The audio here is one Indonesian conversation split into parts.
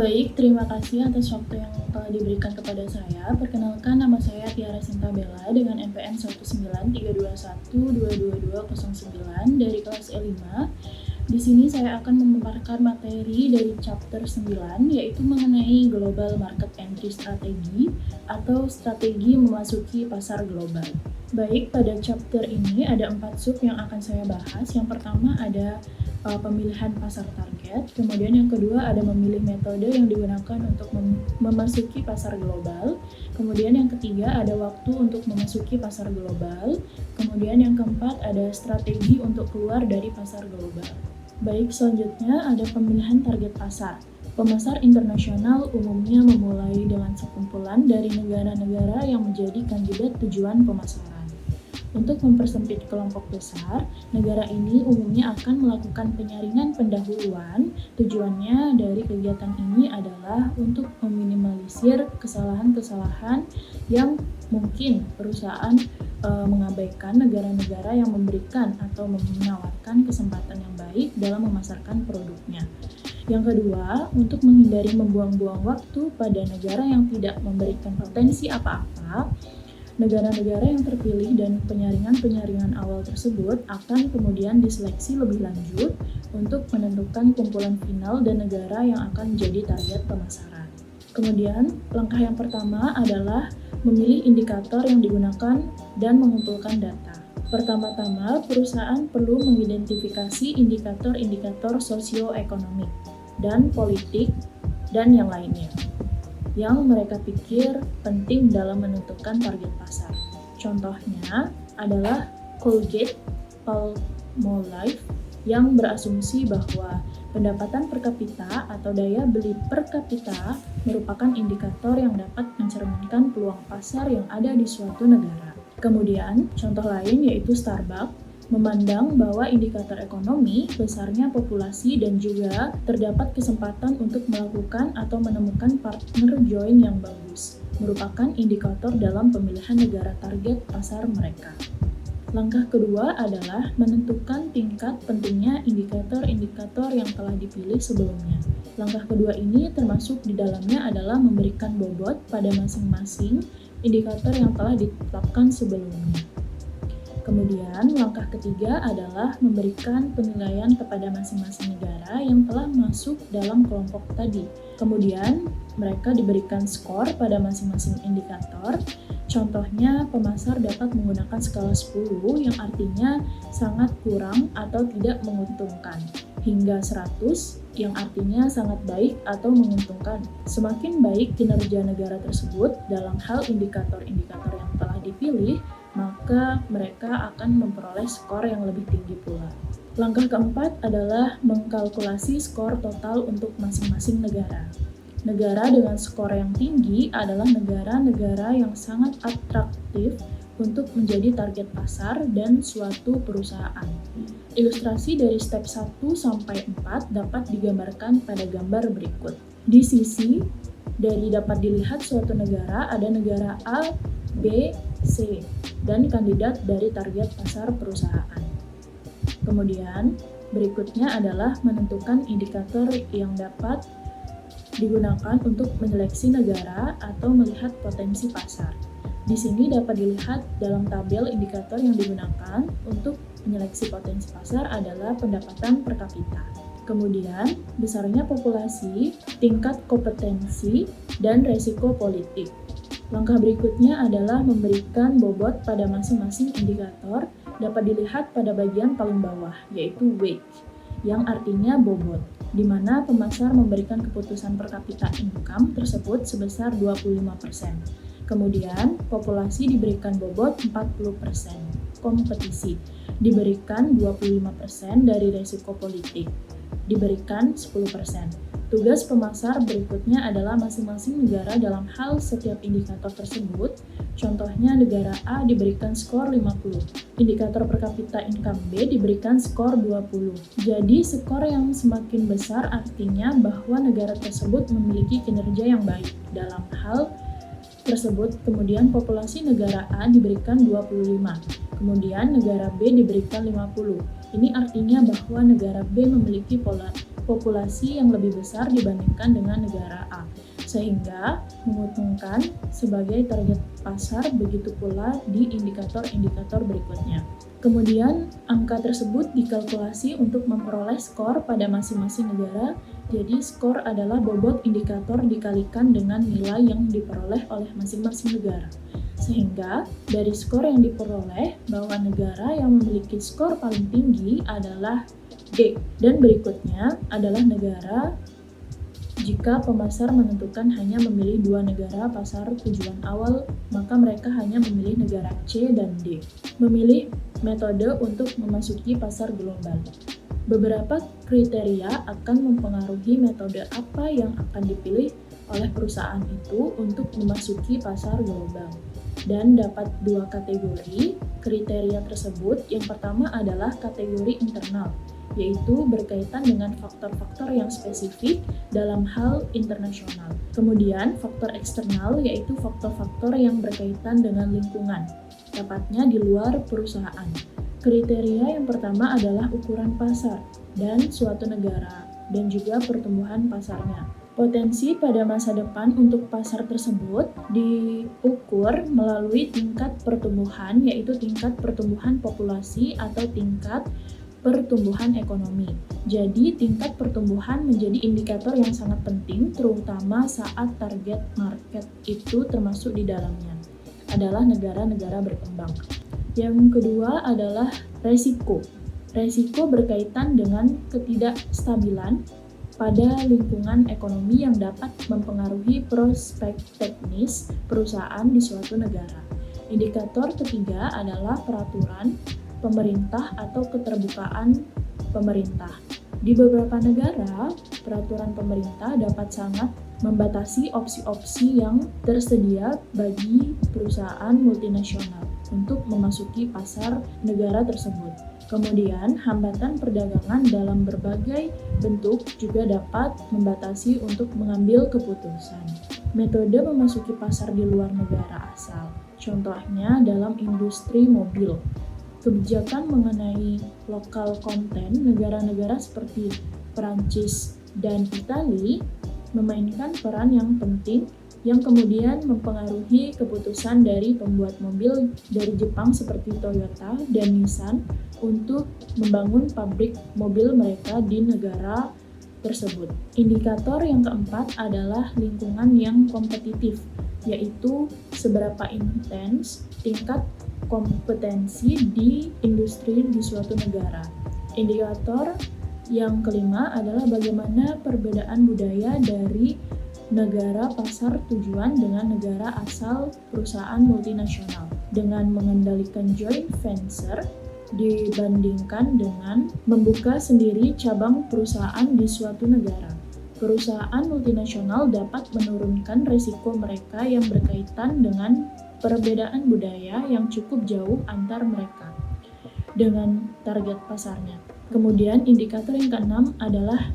Baik, terima kasih atas waktu yang telah diberikan kepada saya. Perkenalkan, nama saya Tiara Sinta Bella dengan NPM 19321222209 dari kelas E5. Di sini saya akan memaparkan materi dari chapter 9, yaitu mengenai Global Market Entry Strategy atau strategi memasuki pasar global. Baik, pada chapter ini ada 4 sub yang akan saya bahas. Yang pertama ada pemilihan pasar target, kemudian yang kedua ada memilih metode yang digunakan untuk memasuki pasar global, kemudian yang ketiga ada waktu untuk memasuki pasar global, kemudian yang keempat ada strategi untuk keluar dari pasar global. Baik, selanjutnya ada pemilihan target pasar. Pemasar internasional umumnya memulai dengan sekumpulan dari negara-negara yang menjadi kandidat tujuan pemasaran. Untuk mempersempit kelompok besar, negara ini umumnya akan melakukan penyaringan pendahuluan. Tujuannya dari kegiatan ini adalah untuk meminimalisir kesalahan-kesalahan yang mungkin perusahaan mengabaikan negara-negara yang memberikan atau menawarkan kesempatan yang baik dalam memasarkan produknya. Yang kedua, untuk menghindari membuang-buang waktu pada negara yang tidak memberikan potensi apa-apa, negara-negara yang terpilih dan penyaringan awal tersebut akan kemudian diseleksi lebih lanjut untuk menentukan kumpulan final dan negara yang akan menjadi target pemasaran. Kemudian, langkah yang pertama adalah memilih indikator yang digunakan dan mengumpulkan data. Pertama-tama, perusahaan perlu mengidentifikasi indikator-indikator sosioekonomik dan politik dan yang lainnya yang mereka pikir penting dalam menentukan target pasar. Contohnya adalah Colgate-Palmolive yang berasumsi bahwa pendapatan per kapita atau daya beli per kapita merupakan indikator yang dapat mencerminkan peluang pasar yang ada di suatu negara. Kemudian, contoh lain yaitu Starbucks memandang bahwa indikator ekonomi, besarnya populasi, dan juga terdapat kesempatan untuk melakukan atau menemukan partner join yang bagus, merupakan indikator dalam pemilihan negara target pasar mereka. Langkah kedua adalah menentukan tingkat pentingnya indikator-indikator yang telah dipilih sebelumnya. Langkah kedua ini termasuk di dalamnya adalah memberikan bobot pada masing-masing indikator yang telah ditetapkan sebelumnya. Kemudian, langkah ketiga adalah memberikan penilaian kepada masing-masing negara yang telah masuk dalam kelompok tadi. Kemudian, mereka diberikan skor pada masing-masing indikator. Contohnya, pemasar dapat menggunakan skala 10 yang artinya sangat kurang atau tidak menguntungkan, hingga 100 yang artinya sangat baik atau menguntungkan. Semakin baik kinerja negara tersebut dalam hal indikator-indikator yang telah dipilih, maka mereka akan memperoleh skor yang lebih tinggi pula. Langkah keempat adalah mengkalkulasi skor total untuk masing-masing negara. Negara dengan skor yang tinggi adalah negara-negara yang sangat atraktif untuk menjadi target pasar dan suatu perusahaan. Ilustrasi dari step 1 sampai 4 dapat digambarkan pada gambar berikut. Di sisi dari dapat dilihat suatu negara ada negara A, B, C, dan kandidat dari target pasar perusahaan. Kemudian, berikutnya adalah menentukan indikator yang dapat digunakan untuk menyeleksi negara atau melihat potensi pasar. Di sini dapat dilihat dalam tabel indikator yang digunakan untuk menyeleksi potensi pasar adalah pendapatan per kapita. Kemudian, besarnya populasi, tingkat kompetensi, dan resiko politik. Langkah berikutnya adalah memberikan bobot pada masing-masing indikator dapat dilihat pada bagian paling bawah, yaitu weight, yang artinya bobot, di mana pemasar memberikan keputusan per kapita income tersebut sebesar 25%. Kemudian, populasi diberikan bobot 40%, kompetisi diberikan 25% dari resiko politik, diberikan 10%. Tugas pemasar berikutnya adalah masing-masing negara dalam hal setiap indikator tersebut. Contohnya negara A diberikan skor 50, indikator per kapita income B diberikan skor 20. Jadi skor yang semakin besar artinya bahwa negara tersebut memiliki kinerja yang baik dalam hal tersebut. Kemudian populasi negara A diberikan 25, kemudian negara B diberikan 50. Ini artinya bahwa negara B memiliki populasi yang lebih besar dibandingkan dengan negara A, sehingga menguntungkan sebagai target pasar. Begitu pula di indikator-indikator berikutnya. Kemudian, angka tersebut dikalkulasi untuk memperoleh skor pada masing-masing negara. Jadi, skor adalah bobot indikator dikalikan dengan nilai yang diperoleh oleh masing-masing negara. Sehingga, dari skor yang diperoleh, bahwa negara yang memiliki skor paling tinggi adalah D. Dan berikutnya adalah negara jika pemasar menentukan hanya memilih 2 negara pasar tujuan awal, maka mereka hanya memilih negara C dan D. Memilih metode untuk memasuki pasar global. Beberapa kriteria akan mempengaruhi metode apa yang akan dipilih oleh perusahaan itu untuk memasuki pasar global. Dan dapat 2 kategori kriteria tersebut. Yang pertama adalah kategori internal, yaitu berkaitan dengan faktor-faktor yang spesifik dalam hal internasional. Kemudian faktor eksternal, yaitu faktor-faktor yang berkaitan dengan lingkungan, tepatnya di luar perusahaan. Kriteria yang pertama adalah ukuran pasar dan suatu negara, dan juga pertumbuhan pasarnya. Potensi pada masa depan untuk pasar tersebut diukur melalui tingkat pertumbuhan, yaitu tingkat pertumbuhan populasi atau tingkat pertumbuhan ekonomi. Jadi, tingkat pertumbuhan menjadi indikator yang sangat penting, terutama saat target market itu termasuk di dalamnya adalah negara-negara berkembang. Yang kedua adalah resiko. Resiko berkaitan dengan ketidakstabilan pada lingkungan ekonomi yang dapat mempengaruhi prospek teknis perusahaan di suatu negara. Indikator ketiga adalah peraturan pemerintah atau keterbukaan pemerintah. Di beberapa negara, peraturan pemerintah dapat sangat membatasi opsi-opsi yang tersedia bagi perusahaan multinasional untuk memasuki pasar negara tersebut. Kemudian, hambatan perdagangan dalam berbagai bentuk juga dapat membatasi untuk mengambil keputusan. Metode memasuki pasar di luar negara asal, contohnya dalam industri mobil. Kebijakan mengenai lokal konten negara-negara seperti Perancis dan Italia memainkan peran yang penting yang kemudian mempengaruhi keputusan dari pembuat mobil dari Jepang seperti Toyota dan Nissan untuk membangun pabrik mobil mereka di negara tersebut. Indikator yang keempat adalah lingkungan yang kompetitif, yaitu seberapa intens tingkat kompetensi di industri di suatu negara. Indikator yang kelima adalah bagaimana perbedaan budaya dari negara pasar tujuan dengan negara asal perusahaan multinasional dengan mengendalikan joint venture dibandingkan dengan membuka sendiri cabang perusahaan di suatu negara. Perusahaan multinasional dapat menurunkan risiko mereka yang berkaitan dengan perbedaan budaya yang cukup jauh antar mereka dengan target pasarnya. Kemudian indikator yang keenam adalah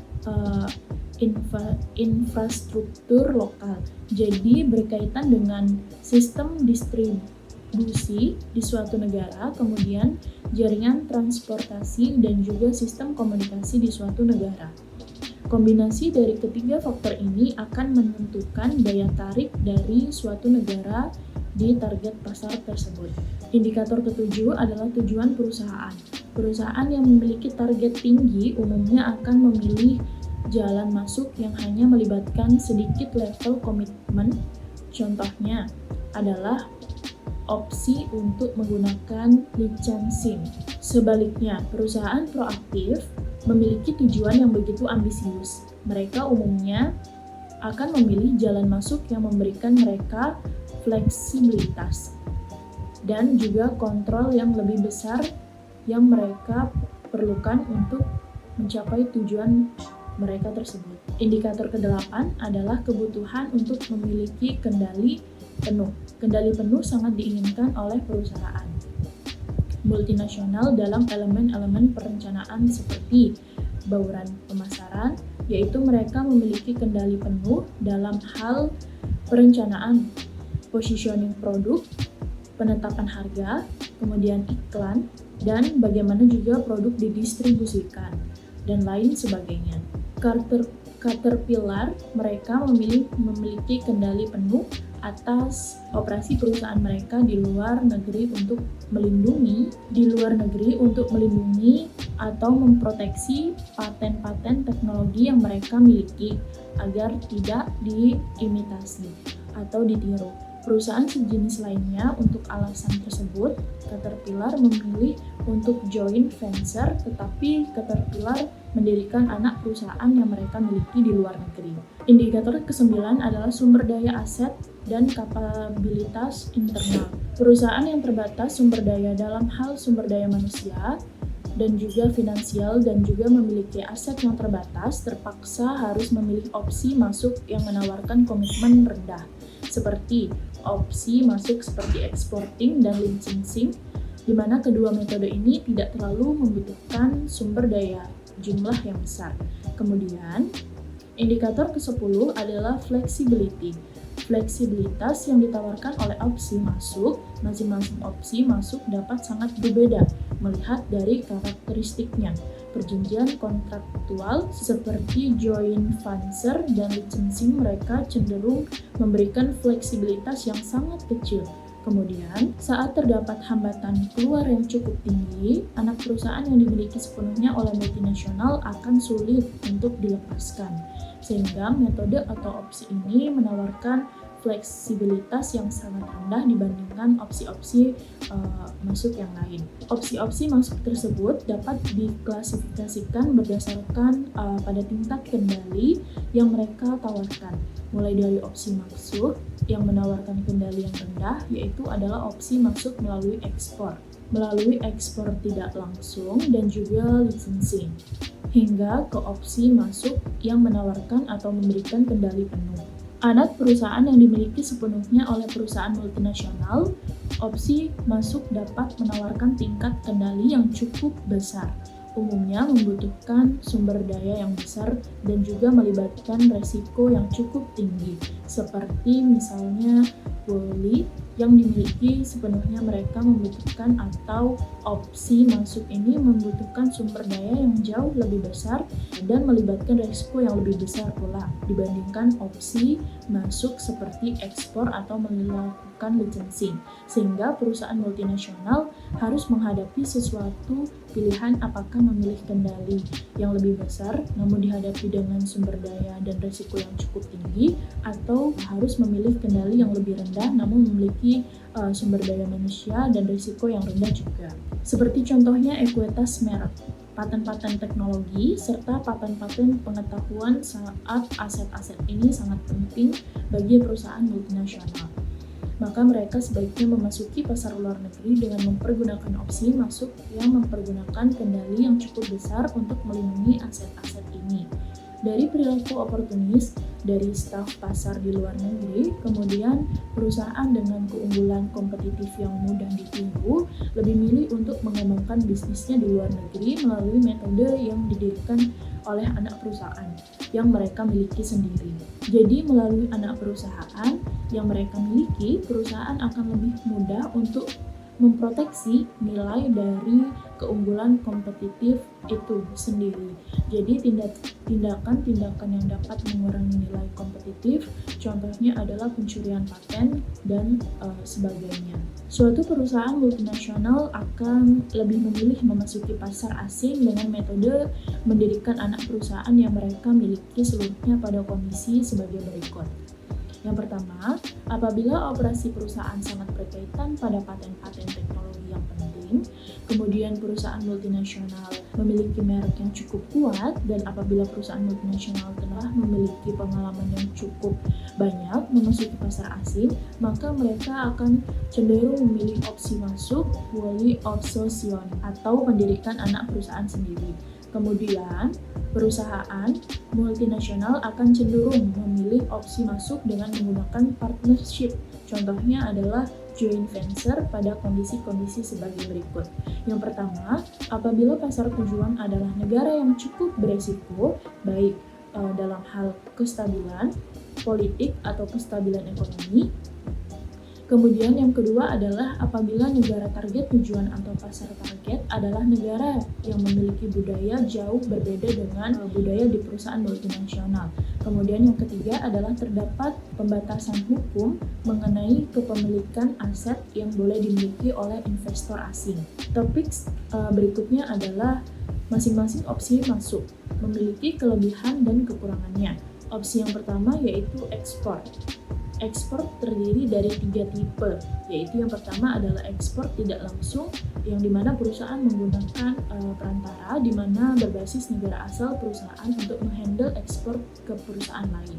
infrastruktur lokal. Jadi berkaitan dengan sistem distribusi di suatu negara, kemudian jaringan transportasi dan juga sistem komunikasi di suatu negara. Kombinasi dari ketiga faktor ini akan menentukan daya tarik dari suatu negara di target pasar tersebut. Indikator ketujuh adalah tujuan perusahaan. Perusahaan yang memiliki target tinggi umumnya akan memilih jalan masuk yang hanya melibatkan sedikit level komitmen. Contohnya adalah opsi untuk menggunakan licensing. Sebaliknya, perusahaan proaktif memiliki tujuan yang begitu ambisius. Mereka umumnya akan memilih jalan masuk yang memberikan mereka fleksibilitas dan juga kontrol yang lebih besar yang mereka perlukan untuk mencapai tujuan mereka tersebut. Indikator ke-8 adalah kebutuhan untuk memiliki kendali penuh. Kendali penuh sangat diinginkan oleh perusahaan multinasional dalam elemen-elemen perencanaan seperti bauran pemasaran, yaitu mereka memiliki kendali penuh dalam hal perencanaan positioning produk, penetapan harga, kemudian iklan, dan bagaimana juga produk didistribusikan, dan lain sebagainya. Caterpillar, mereka memiliki kendali penuh atas operasi perusahaan mereka di luar negeri untuk melindungi atau memproteksi paten-paten teknologi yang mereka miliki agar tidak diimitasi atau ditiru. Perusahaan sejenis lainnya untuk alasan tersebut, Caterpillar memilih untuk joint venture, tetapi Caterpillar mendirikan anak perusahaan yang mereka miliki di luar negeri. Indikator ke-9 adalah sumber daya aset dan kapabilitas internal. Perusahaan yang terbatas sumber daya dalam hal sumber daya manusia dan juga finansial dan juga memiliki aset yang terbatas terpaksa harus memilih opsi masuk yang menawarkan komitmen rendah, seperti opsi masuk seperti exporting dan licensing, di mana kedua metode ini tidak terlalu membutuhkan sumber daya jumlah yang besar. Kemudian, indikator ke-10 adalah flexibility. Fleksibilitas yang ditawarkan oleh opsi masuk, masing-masing opsi masuk dapat sangat berbeda melihat dari karakteristiknya. Perjanjian kontraktual seperti joint venture dan licensing mereka cenderung memberikan fleksibilitas yang sangat kecil. Kemudian, saat terdapat hambatan keluar yang cukup tinggi, anak perusahaan yang dimiliki sepenuhnya oleh multinasional akan sulit untuk dilepaskan. Sehingga metode atau opsi ini menawarkan fleksibilitas yang sangat rendah dibandingkan opsi-opsi masuk yang lain. Opsi-opsi masuk tersebut dapat diklasifikasikan berdasarkan pada tingkat kendali yang mereka tawarkan. Mulai dari opsi masuk yang menawarkan kendali yang rendah, yaitu adalah opsi masuk melalui ekspor tidak langsung dan juga licensing, hingga ke opsi masuk yang menawarkan atau memberikan kendali penuh. Anak perusahaan yang dimiliki sepenuhnya oleh perusahaan multinasional, opsi masuk dapat menawarkan tingkat kendali yang cukup besar, umumnya membutuhkan sumber daya yang besar dan juga melibatkan resiko yang cukup tinggi, seperti misalnya Wall-E yang dimiliki sepenuhnya mereka membutuhkan, atau opsi masuk ini membutuhkan sumber daya yang jauh lebih besar dan melibatkan risiko yang lebih besar pula dibandingkan opsi masuk seperti ekspor atau melakukan licensing, sehingga perusahaan multinasional harus menghadapi sesuatu pilihan apakah memilih kendali yang lebih besar namun dihadapi dengan sumber daya dan risiko yang cukup tinggi, atau harus memilih kendali yang lebih rendah namun memiliki sumber daya manusia dan risiko yang rendah juga. Seperti contohnya ekuitas merek, paten-paten teknologi, serta paten-paten pengetahuan saat aset-aset ini sangat penting bagi perusahaan multinasional. Maka mereka sebaiknya memasuki pasar luar negeri dengan mempergunakan opsi masuk yang mempergunakan kendali yang cukup besar untuk melindungi aset-aset ini. Dari perilaku oportunis dari staf pasar di luar negeri, kemudian perusahaan dengan keunggulan kompetitif yang mudah ditiru lebih milih untuk mengembangkan bisnisnya di luar negeri melalui metode yang didirikan oleh anak perusahaan yang mereka miliki sendiri. Jadi melalui anak perusahaan yang mereka miliki, perusahaan akan lebih mudah untuk memproteksi nilai dari keunggulan kompetitif itu sendiri. Jadi tindakan-tindakan yang dapat mengurangi nilai kompetitif, contohnya adalah pencurian paten dan sebagainya. Suatu perusahaan multinasional akan lebih memilih memasuki pasar asing dengan metode mendirikan anak perusahaan yang mereka miliki seluruhnya pada kondisi sebagai berikut. Yang pertama, apabila operasi perusahaan sangat berkaitan pada paten-paten teknologi yang penting, kemudian perusahaan multinasional memiliki merek yang cukup kuat, dan apabila perusahaan multinasional telah memiliki pengalaman yang cukup banyak memasuki pasar asing, maka mereka akan cenderung memilih opsi masuk wholly association atau mendirikan anak perusahaan sendiri. Kemudian, perusahaan multinasional akan cenderung memilih opsi masuk dengan menggunakan partnership. Contohnya adalah joint venture pada kondisi-kondisi sebagai berikut. Yang pertama, apabila pasar tujuan adalah negara yang cukup beresiko, baik dalam hal kestabilan politik atau kestabilan ekonomi. Kemudian yang kedua adalah apabila negara target tujuan atau pasar target adalah negara yang memiliki budaya jauh berbeda dengan budaya di perusahaan multinasional. Kemudian yang ketiga adalah terdapat pembatasan hukum mengenai kepemilikan aset yang boleh dimiliki oleh investor asing. Topik berikutnya adalah masing-masing opsi masuk, memiliki kelebihan dan kekurangannya. Opsi yang pertama yaitu ekspor. Ekspor terdiri dari 3 tipe, yaitu yang pertama adalah ekspor tidak langsung, yang dimana perusahaan menggunakan perantara di mana berbasis negara asal perusahaan untuk menghandle ekspor ke perusahaan lain.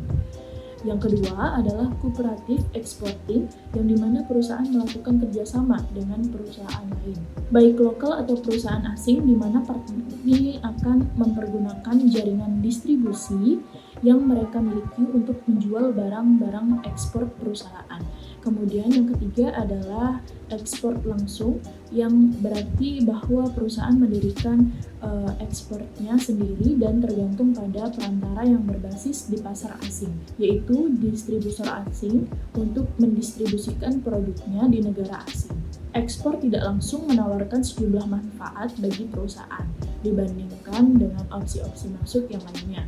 Yang kedua adalah kooperatif exporting, yang dimana perusahaan melakukan kerjasama dengan perusahaan lain, baik lokal atau perusahaan asing, di mana partner ini akan mempergunakan jaringan distribusi yang mereka miliki untuk menjual barang-barang ekspor perusahaan. Kemudian yang ketiga adalah ekspor langsung, yang berarti bahwa perusahaan mendirikan ekspornya sendiri dan tergantung pada perantara yang berbasis di pasar asing, yaitu distributor asing untuk mendistribusikan produknya di negara asing. Ekspor tidak langsung menawarkan sejumlah manfaat bagi perusahaan dibandingkan dengan opsi-opsi masuk yang lainnya.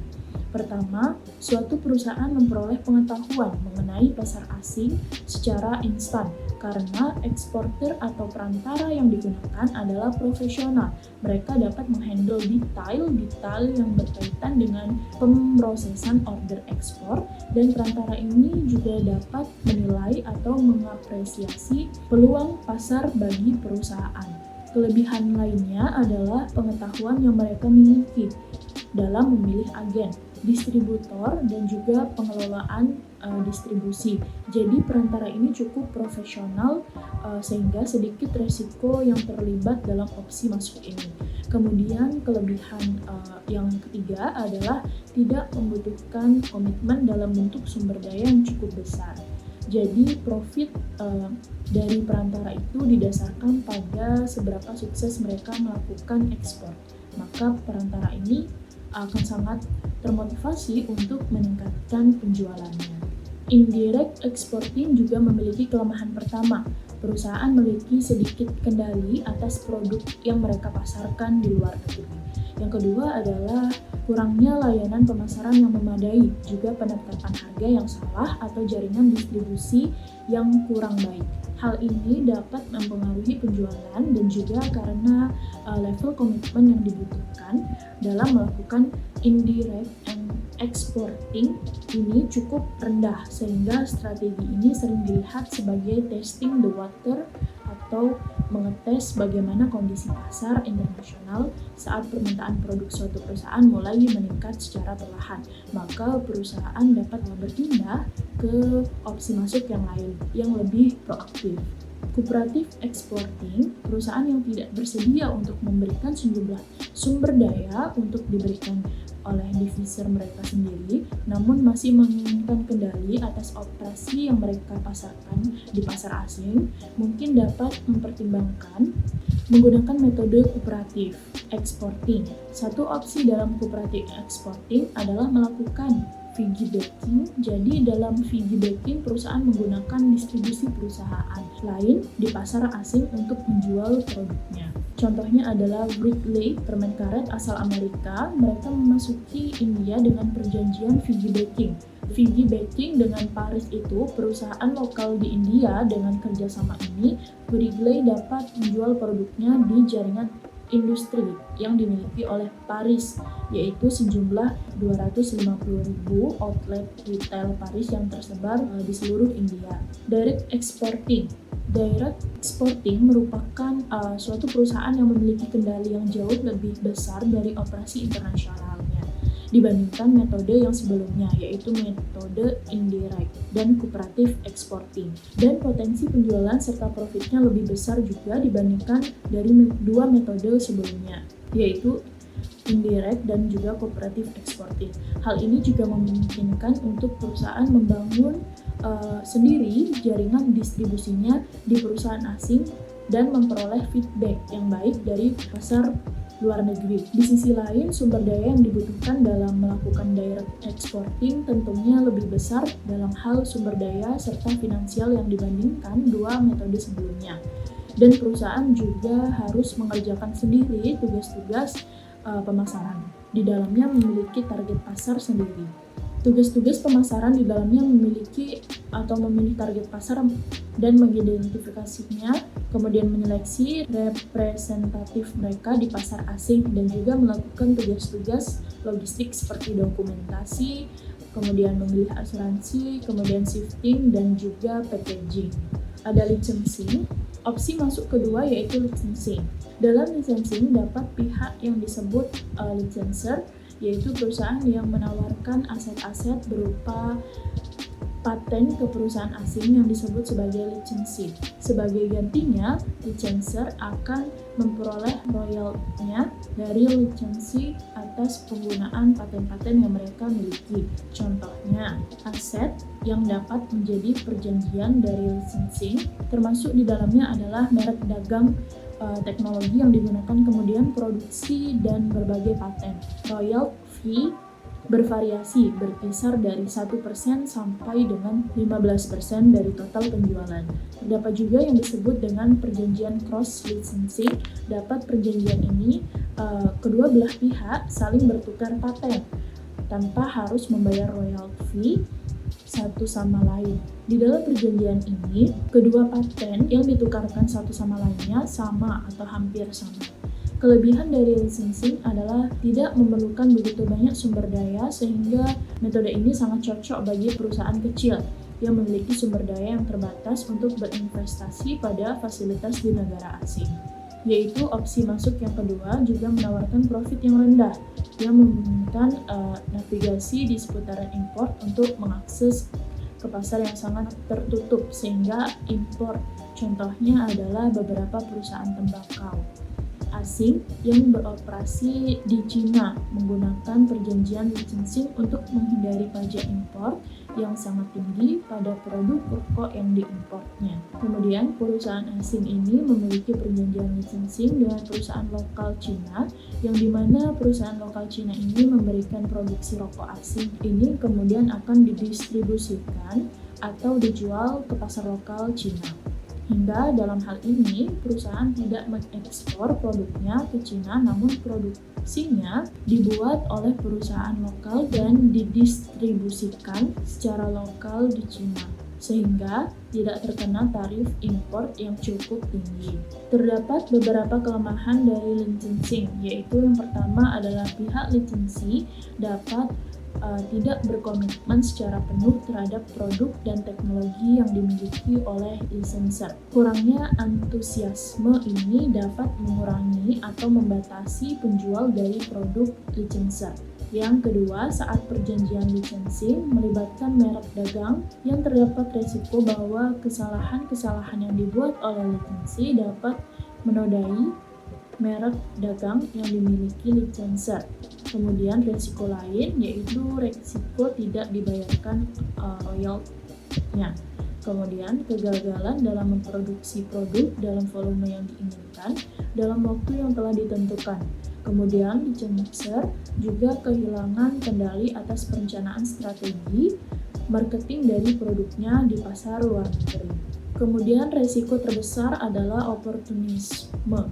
Pertama, suatu perusahaan memperoleh pengetahuan mengenai pasar asing secara instan karena eksportir atau perantara yang digunakan adalah profesional. Mereka dapat menghandle detail-detail yang berkaitan dengan pemrosesan order ekspor, dan perantara ini juga dapat menilai atau mengapresiasi peluang pasar bagi perusahaan. Kelebihan lainnya adalah pengetahuan yang mereka miliki dalam memilih agen, distributor, dan juga pengelolaan distribusi. Jadi perantara ini cukup profesional sehingga sedikit resiko yang terlibat dalam opsi masuk ini. Kemudian kelebihan yang ketiga adalah tidak membutuhkan komitmen dalam bentuk sumber daya yang cukup besar. Jadi profit dari perantara itu didasarkan pada seberapa sukses mereka melakukan ekspor. Maka perantara ini akan sangat termotivasi untuk meningkatkan penjualannya. Indirect exporting juga memiliki kelemahan pertama. Perusahaan memiliki sedikit kendali atas produk yang mereka pasarkan di luar negeri. Yang kedua adalah kurangnya layanan pemasaran yang memadai, juga penetapan harga yang salah atau jaringan distribusi yang kurang baik. Hal ini dapat mempengaruhi penjualan dan juga karena level komitmen yang dibutuhkan dalam melakukan indirect exporting ini cukup rendah, sehingga strategi ini sering dilihat sebagai testing the water atau mengetes bagaimana kondisi pasar internasional saat permintaan produk suatu perusahaan mulai meningkat secara perlahan. Maka perusahaan dapat berpindah ke opsi masuk yang lain yang lebih proaktif. Kooperatif exporting, perusahaan yang tidak bersedia untuk memberikan sejumlah sumber daya untuk diberikan oleh divisor mereka sendiri, namun masih menginginkan kendali atas operasi yang mereka pasarkan di pasar asing, mungkin dapat mempertimbangkan menggunakan metode kooperatif exporting. Satu opsi dalam kooperatif exporting adalah melakukan piggybacking. Jadi dalam piggybacking, perusahaan menggunakan distribusi perusahaan lain di pasar asing untuk menjual produknya. Contohnya adalah Wrigley, permen karet asal Amerika. Mereka memasuki India dengan perjanjian piggybacking. Piggybacking dengan Paris itu, perusahaan lokal di India. Dengan kerjasama ini, Wrigley dapat menjual produknya di jaringan industri yang dimiliki oleh Paris, yaitu sejumlah 250.000 outlet retail Paris yang tersebar di seluruh India. Direct exporting merupakan suatu perusahaan yang memiliki kendali yang jauh lebih besar dari operasi internasionalnya dibandingkan metode yang sebelumnya, yaitu metode indirect dan kooperatif exporting. Dan potensi penjualan serta profitnya lebih besar juga dibandingkan dari dua metode sebelumnya, yaitu indirect dan juga kooperatif exporting. Hal ini juga memungkinkan untuk perusahaan membangun sendiri jaringan distribusinya di perusahaan asing dan memperoleh feedback yang baik dari pasar luar negeri. Di sisi lain, sumber daya yang dibutuhkan dalam melakukan direct exporting tentunya lebih besar dalam hal sumber daya serta finansial yang dibandingkan dua metode sebelumnya. Dan perusahaan juga harus mengerjakan sendiri tugas-tugas pemasaran. Di dalamnya memiliki target pasar sendiri. Tugas-tugas pemasaran di dalamnya memilih target pasar dan mengidentifikasinya, kemudian menyeleksi representatif mereka di pasar asing dan juga melakukan tugas-tugas logistik seperti dokumentasi, kemudian memilih asuransi, kemudian shifting dan juga packaging. Ada licensing. Opsi masuk kedua yaitu licensing. Dalam licensing dapat pihak yang disebut licenser, yaitu perusahaan yang menawarkan aset-aset berupa paten ke perusahaan asing yang disebut sebagai licensee. Sebagai gantinya, licenser akan memperoleh royaltinya dari licensee atas penggunaan paten-paten yang mereka miliki. Contohnya, aset yang dapat menjadi perjanjian dari licensing, termasuk di dalamnya adalah merek dagang, teknologi yang digunakan, kemudian produksi dan berbagai paten. Royalty fee bervariasi, berkisar dari 1% sampai dengan 15% dari total penjualan. Terdapat juga yang disebut dengan perjanjian cross licensing. Dapat perjanjian ini kedua belah pihak saling bertukar paten tanpa harus membayar royalty fee satu sama lain. Di dalam perjanjian ini, kedua paten yang ditukarkan satu sama lainnya sama atau hampir sama. Kelebihan dari licensing adalah tidak memerlukan begitu banyak sumber daya, sehingga metode ini sangat cocok bagi perusahaan kecil yang memiliki sumber daya yang terbatas untuk berinvestasi pada fasilitas di negara asing. Yaitu opsi masuk yang kedua juga menawarkan profit yang rendah, yang memungkinkan navigasi di seputaran import untuk mengakses ke pasar yang sangat tertutup sehingga impor. Contohnya adalah beberapa perusahaan tembakau asing yang beroperasi di Cina menggunakan perjanjian licensing untuk menghindari pajak impor yang sangat tinggi pada produk pokok yang diimportnya. Kemudian, perusahaan asing ini memiliki perjanjian licensing dengan perusahaan lokal Cina, yang dimana perusahaan lokal Cina ini memberikan produksi rokok asing ini kemudian akan didistribusikan atau dijual ke pasar lokal Cina. Hingga dalam hal ini, perusahaan tidak mengekspor produknya ke Cina, namun produksinya dibuat oleh perusahaan lokal dan didistribusikan secara lokal di Cina, sehingga tidak terkena tarif impor yang cukup tinggi. Terdapat beberapa kelemahan dari licensing, yaitu yang pertama adalah pihak lisensi dapat tidak berkomitmen secara penuh terhadap produk dan teknologi yang dimiliki oleh lisenser. Kurangnya antusiasme ini dapat mengurangi atau membatasi penjual dari produk lisenser. Yang kedua, saat perjanjian licensing melibatkan merek dagang yang terdapat resiko bahwa kesalahan-kesalahan yang dibuat oleh lisensi dapat menodai merek dagang yang dimiliki lisenser. Kemudian resiko lain yaitu resiko tidak dibayarkan royaltinya. Kemudian kegagalan dalam memproduksi produk dalam volume yang diinginkan dalam waktu yang telah ditentukan. Kemudian licenser juga kehilangan kendali atas perencanaan strategi marketing dari produknya di pasar luar negeri. Kemudian resiko terbesar adalah oportunisme,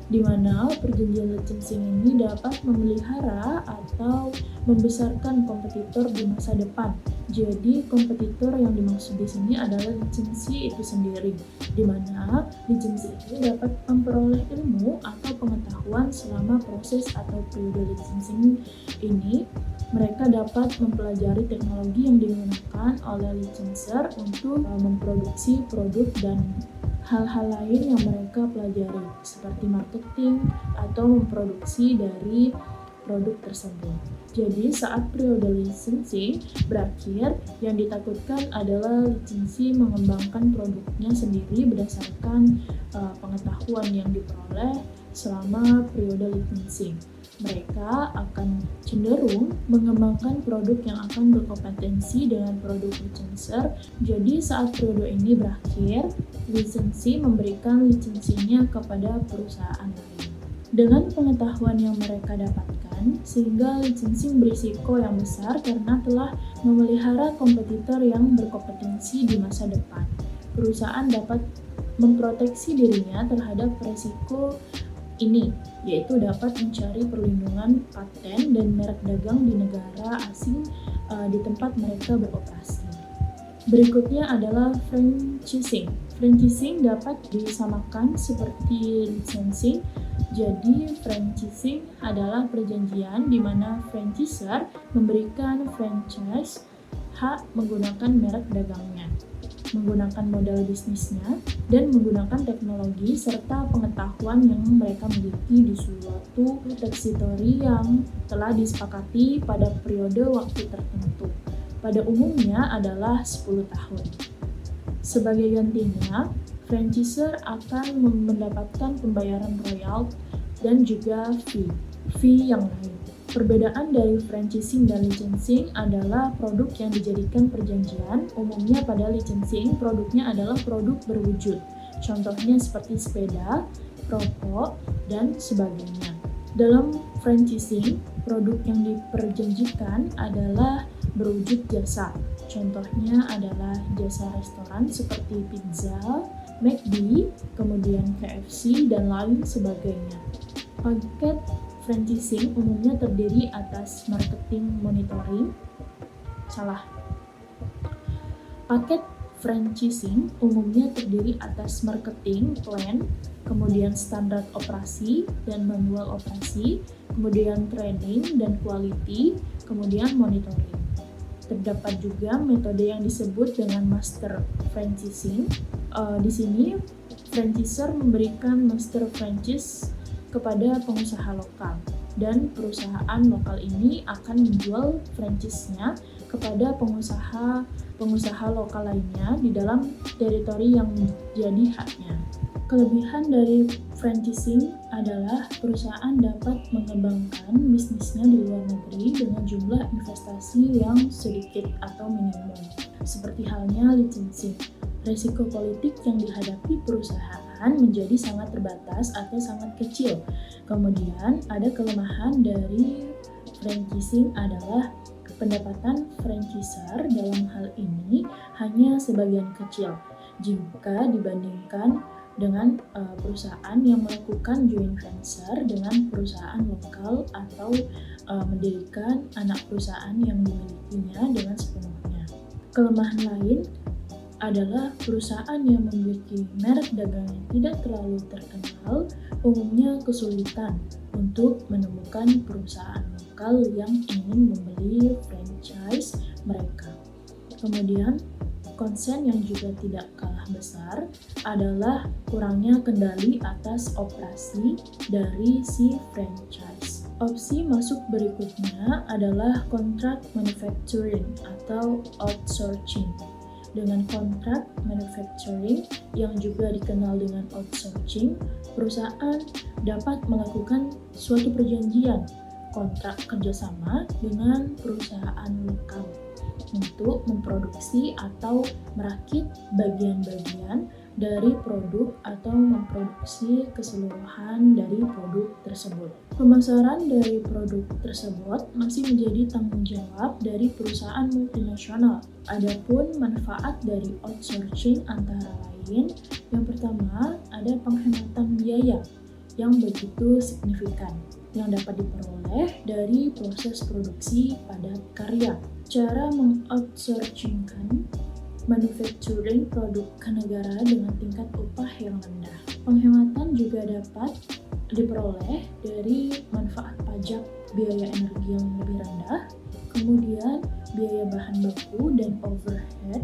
di mana perjanjian licensing ini dapat memelihara atau membesarkan kompetitor di masa depan. Jadi kompetitor yang dimaksud di sini adalah lisensi itu sendiri, di mana lisensi ini dapat memperoleh ilmu atau pengetahuan selama proses atau periode licensing ini. Mereka dapat mempelajari teknologi yang digunakan oleh licenser untuk memproduksi produk dan hal-hal lain yang mereka pelajari, seperti marketing atau memproduksi dari produk tersebut. Jadi saat periode licensing berakhir, yang ditakutkan adalah lisensi mengembangkan produknya sendiri berdasarkan pengetahuan yang diperoleh selama periode licensing. Mereka akan cenderung mengembangkan produk yang akan berkompetensi dengan produk licenser. Jadi saat periode ini berakhir, lisensi memberikan lisensinya kepada perusahaan lain. Dengan pengetahuan yang mereka dapatkan, sehingga licensing berisiko yang besar karena telah memelihara kompetitor yang berkompetensi di masa depan. Perusahaan dapat memproteksi dirinya terhadap risiko ini, yaitu dapat mencari perlindungan paten dan merek dagang di negara asing di tempat mereka beroperasi. Berikutnya adalah franchising. Franchising dapat disamakan seperti licensing. Jadi, franchising adalah perjanjian di mana franchisor memberikan franchise hak menggunakan merek dagangnya, menggunakan modal bisnisnya, dan menggunakan teknologi serta pengetahuan yang mereka miliki di suatu teritori yang telah disepakati pada periode waktu tertentu. Pada umumnya adalah 10 tahun. Sebagai gantinya, franchisor akan mendapatkan pembayaran royalti dan juga fee yang lain. Perbedaan dari franchising dan licensing adalah produk yang dijadikan perjanjian. Umumnya pada licensing, produknya adalah produk berwujud. Contohnya seperti sepeda, rokok, dan sebagainya. Dalam franchising, produk yang diperjanjikan adalah berwujud jasa. Contohnya adalah jasa restoran seperti pizza, McD, kemudian KFC, dan lain sebagainya. Paket franchising umumnya terdiri atas marketing monitoring. Paket franchising umumnya terdiri atas marketing plan, kemudian standar operasi dan manual operasi, kemudian training dan quality, kemudian monitoring. Terdapat juga metode yang disebut dengan master franchising. Di sini, franchisor memberikan master franchise kepada pengusaha lokal, dan perusahaan lokal ini akan menjual franchise-nya kepada pengusaha lokal lainnya di dalam teritori yang menjadi haknya. Kelebihan dari franchising adalah perusahaan dapat mengembangkan bisnisnya di luar negeri dengan jumlah investasi yang sedikit atau minimum. Seperti halnya licensing, risiko politik yang dihadapi perusahaan menjadi sangat terbatas atau sangat kecil. Kemudian ada kelemahan dari franchising adalah pendapatan franchisor dalam hal ini hanya sebagian kecil jika dibandingkan dengan perusahaan yang melakukan joint venture dengan perusahaan lokal atau mendirikan anak perusahaan yang dimilikinya dengan sepenuhnya. Kelemahan lain adalah perusahaan yang memiliki merek dagang yang tidak terlalu terkenal umumnya kesulitan untuk menemukan perusahaan lokal yang ingin membeli franchise mereka. Kemudian, konsen yang juga tidak kalah besar adalah kurangnya kendali atas operasi dari si franchise. Opsi masuk berikutnya adalah contract manufacturing atau outsourcing. Dengan kontrak manufacturing yang juga dikenal dengan outsourcing, perusahaan dapat melakukan suatu perjanjian kontrak kerjasama dengan perusahaan lokal untuk memproduksi atau merakit bagian-bagian dari produk atau memproduksi keseluruhan dari produk tersebut. Pemasaran dari produk tersebut masih menjadi tanggung jawab dari perusahaan multinasional. Adapun manfaat dari outsourcing antara lain, yang pertama ada penghematan biaya yang begitu signifikan yang dapat diperoleh dari proses produksi padat karya. Cara mengoutsourcingkan manufacturing produk ke negara dengan tingkat upah yang rendah. Penghematan juga dapat diperoleh dari manfaat pajak biaya energi yang lebih rendah, kemudian biaya bahan baku dan overhead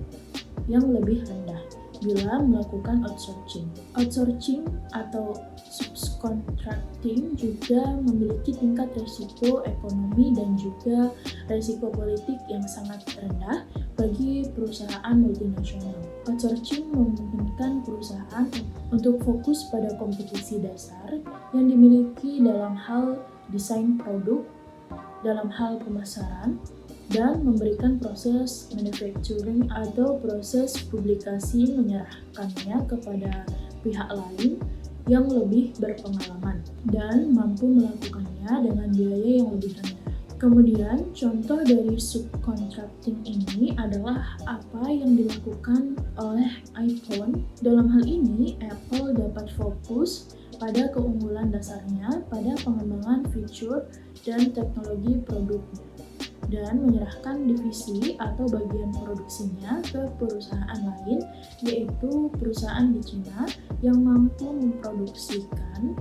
yang lebih rendah bila melakukan outsourcing. Outsourcing atau subcontracting juga memiliki tingkat risiko ekonomi dan juga risiko politik yang sangat rendah bagi perusahaan multinasional. Outsourcing memungkinkan perusahaan untuk fokus pada kompetisi dasar yang dimiliki dalam hal desain produk, dalam hal pemasaran, dan memberikan proses manufacturing atau proses publikasi menyerahkannya kepada pihak lain yang lebih berpengalaman. dan mampu melakukannya dengan biaya yang lebih rendah. Kemudian, contoh dari subcontracting ini adalah apa yang dilakukan oleh iPhone. Dalam hal ini, Apple dapat fokus pada keunggulan dasarnya pada pengembangan fitur dan teknologi produknya, dan menyerahkan divisi atau bagian produksinya ke perusahaan lain, yaitu perusahaan di Cina yang mampu memproduksikan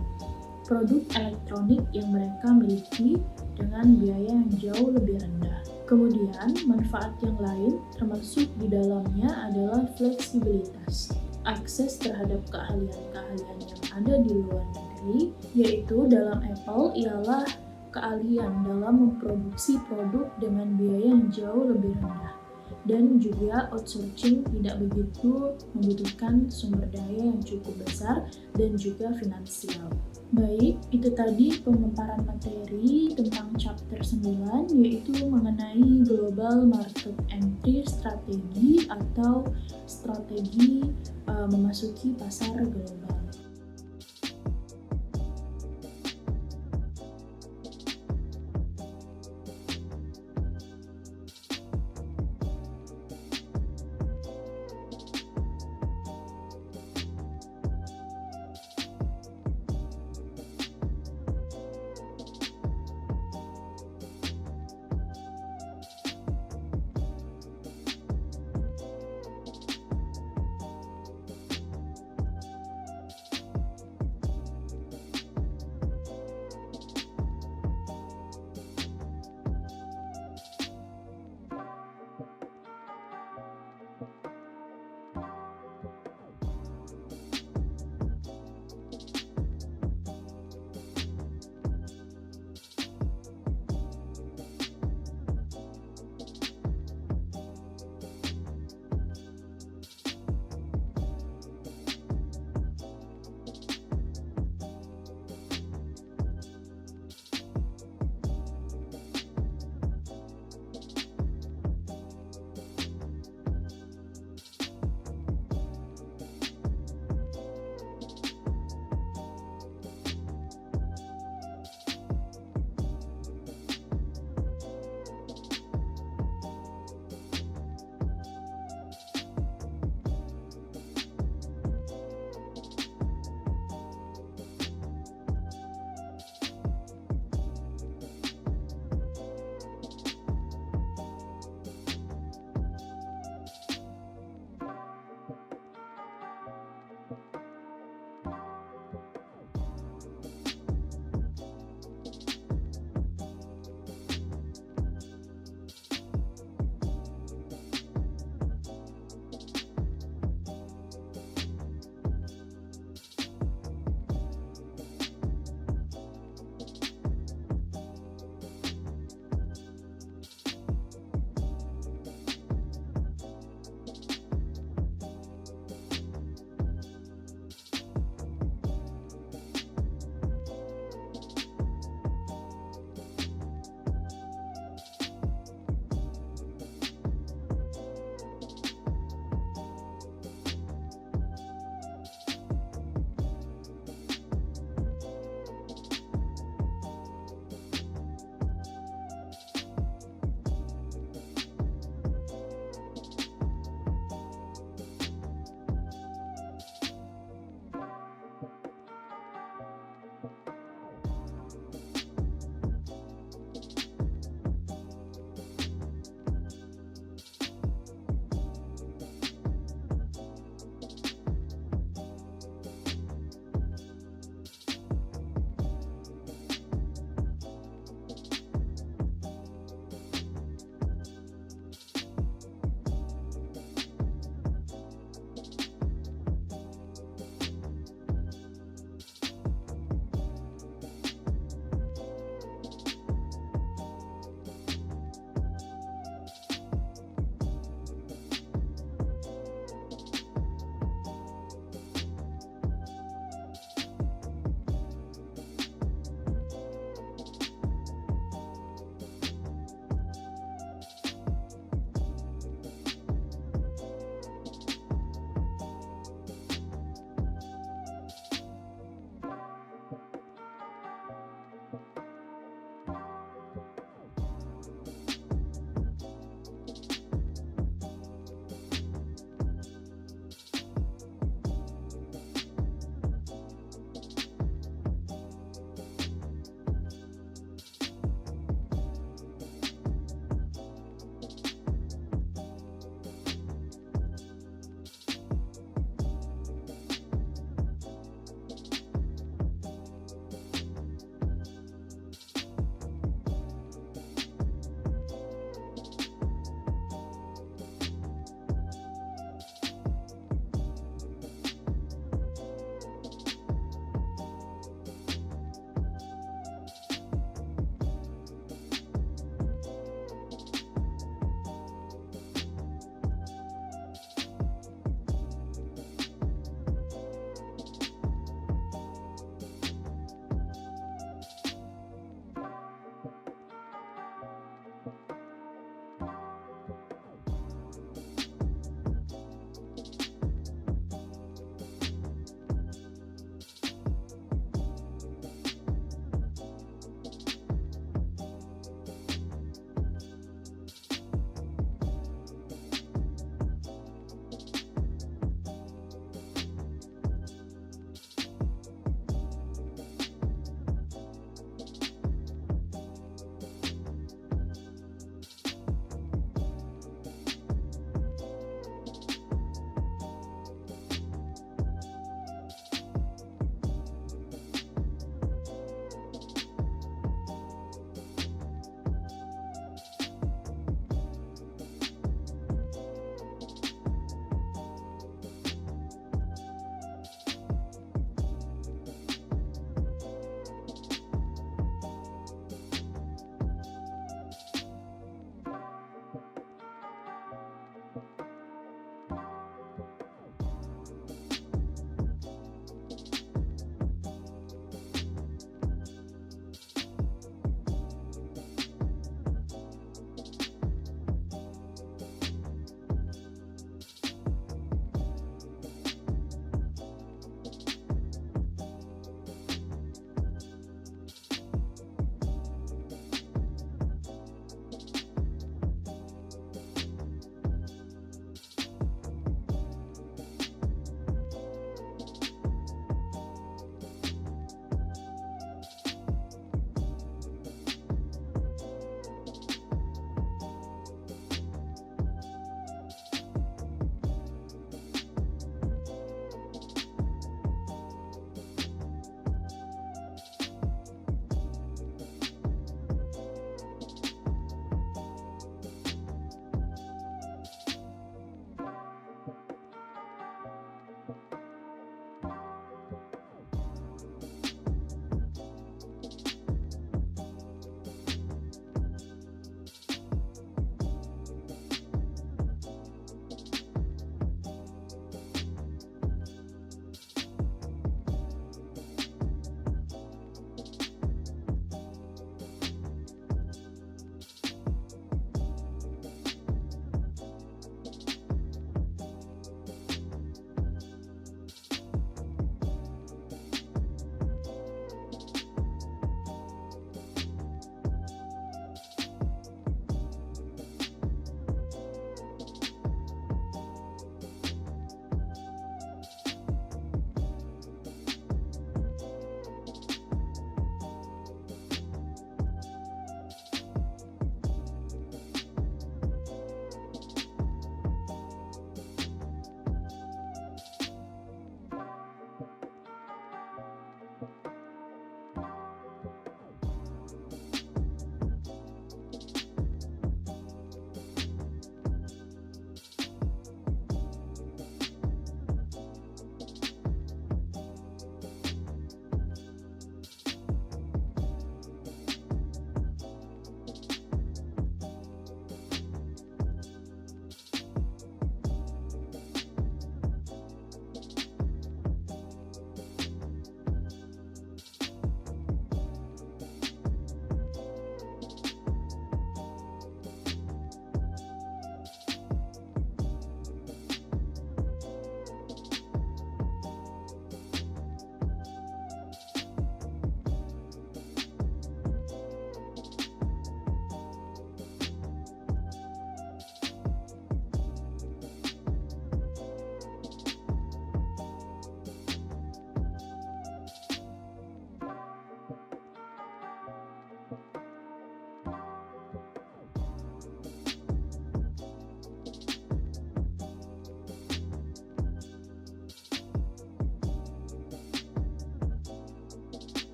produk elektronik yang mereka miliki dengan biaya yang jauh lebih rendah. Kemudian, manfaat yang lain termasuk di dalamnya adalah fleksibilitas, akses terhadap keahlian-keahlian yang ada di luar negeri, yaitu dalam Apple ialah keahlian dalam memproduksi produk dengan biaya yang jauh lebih rendah, dan juga outsourcing tidak begitu membutuhkan sumber daya yang cukup besar dan juga finansial. Baik, itu tadi pemaparan materi tentang chapter 9, yaitu mengenai Global Market Entry Strategy atau strategi memasuki pasar global.